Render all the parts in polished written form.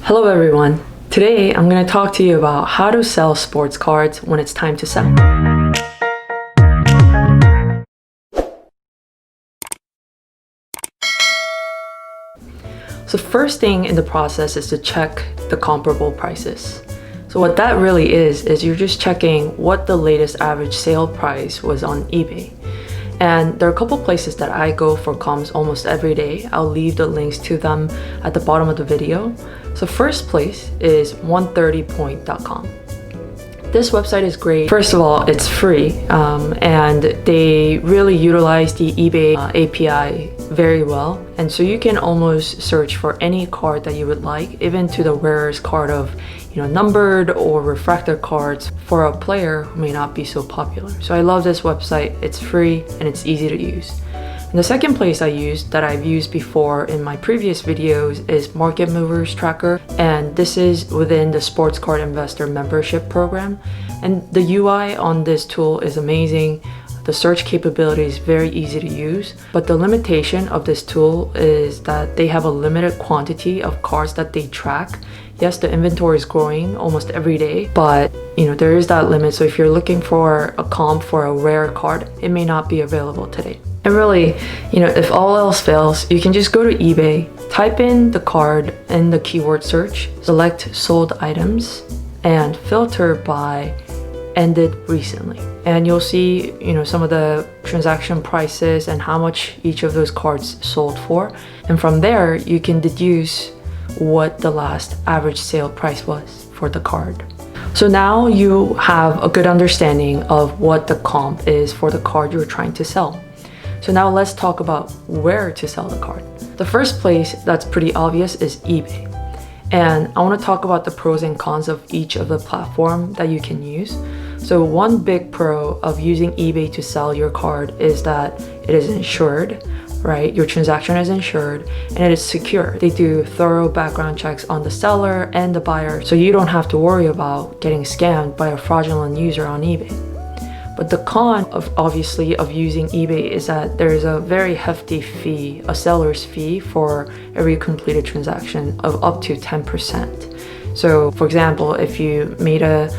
Hello everyone. Today I'm going to talk to you about how to sell sports cards when it's time to sell. So first thing in the process is to check the comparable prices. So what that really is you're just checking what the latest average sale price was on eBay. And there are a couple places that I go for comps almost every day. I'll leave the links to them at the bottom of the video. So first place is 130point.com. This website is great. First of all, it's free and they really utilize the eBay API very well. And so you can almost search for any card that you would like, even to the rarest card of numbered or refractor cards for a player who may not be so popular. So I love this website. It's free and it's easy to use. And the second place I use that I've used before in my previous videos is Market Movers Tracker, and this is within the sportscardinvestor membership program. And the UI on this tool is amazing. The search capability is very easy to use, but the limitation of this tool is that they have a limited quantity of cards that they track. Yes, the inventory is growing almost every day, but there is that limit. So if you're looking for a comp for a rare card, it may not be available today. And really, if all else fails, you can just go to eBay, type in the card in the keyword search, select sold items, and filter by ended recently. And you'll see, some of the transaction prices and how much each of those cards sold for. And from there, you can deduce what the last average sale price was for the card. So now you have a good understanding of what the comp is for the card you're trying to sell. So now let's talk about where to sell the card. The first place that's pretty obvious is eBay. And I want to talk about the pros and cons of each of the platform that you can use. So one big pro of using eBay to sell your card is that it is insured, right? Your transaction is insured and it is secure. They do thorough background checks on the seller and the buyer, so you don't have to worry about getting scammed by a fraudulent user on eBay. But the con of using eBay is that there is a very hefty fee, a seller's fee for every completed transaction of up to 10%. So for example, if you made a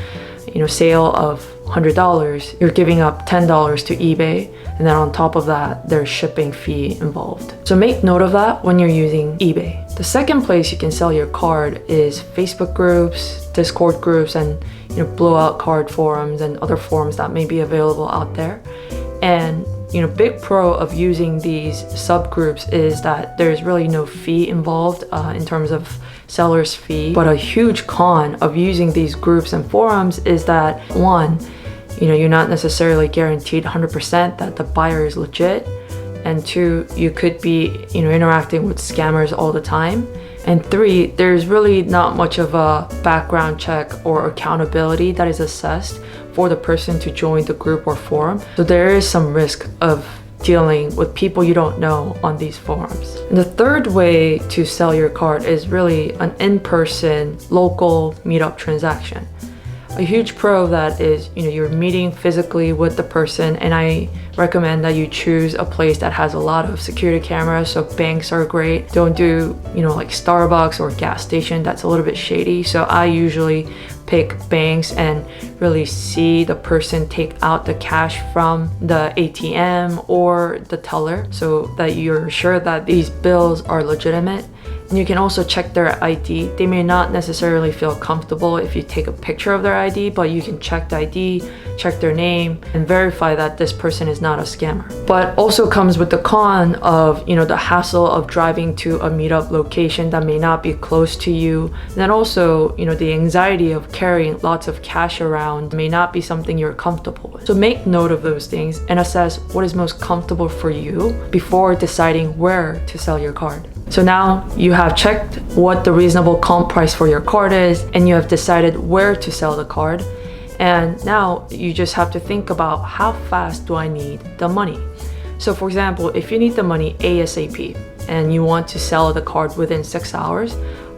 sale of $100, you're giving up $10 to eBay, and then on top of that, there's shipping fee involved. So make note of that when you're using eBay. The second place you can sell your card is Facebook groups, Discord groups, and blowout card forums and other forums that may be available out there. And big pro of using these subgroups is that there's really no fee involved in terms of seller's fee. But a huge con of using these groups and forums is that one, you're not necessarily guaranteed 100% that the buyer is legit, and two, you could be interacting with scammers all the time, and three, there's really not much of a background check or accountability that is assessed for the person to join the group or forum. So there is some risk of dealing with people you don't know on these forums. And the third way to sell your card is really an in-person local meetup transaction. A huge pro of that is you're meeting physically with the person, and I recommend that you choose a place that has a lot of security cameras. So banks are great. Don't do like Starbucks or gas station, that's a little bit shady. So I usually pick banks and really see the person take out the cash from the ATM or the teller, so that you're sure that these bills are legitimate. And you can also check their ID. They may not necessarily feel comfortable if you take a picture of their ID, but you can check the ID, check their name, and verify that this person is not a scammer. But also comes with the con of the hassle of driving to a meetup location that may not be close to you. And then also the anxiety of carrying lots of cash around may not be something you're comfortable with. So make note of those things and assess what is most comfortable for you before deciding where to sell your card. So now you have checked what the reasonable comp price for your card is, and you have decided where to sell the card. And now you just have to think about how fast do I need the money. So for example, if you need the money ASAP and you want to sell the card within 6 hours,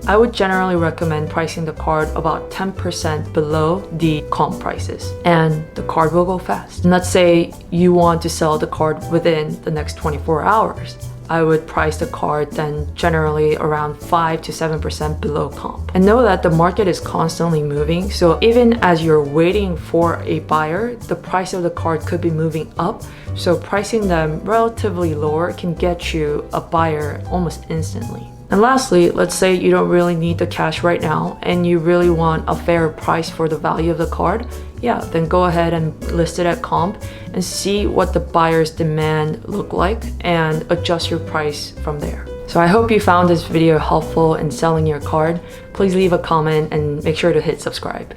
I would generally recommend pricing the card about 10% below the comp prices, and the card will go fast. And let's say you want to sell the card within the next 24 hours. I would price the card then generally around 5 to 7% below comp. And know that the market is constantly moving, so even as you're waiting for a buyer, the price of the card could be moving up, so pricing them relatively lower can get you a buyer almost instantly. And lastly, let's say you don't really need the cash right now and you really want a fair price for the value of the card. Yeah, then go ahead and list it at comp and see what the buyer's demand look like and adjust your price from there. So I hope you found this video helpful in selling your card. Please leave a comment and make sure to hit subscribe.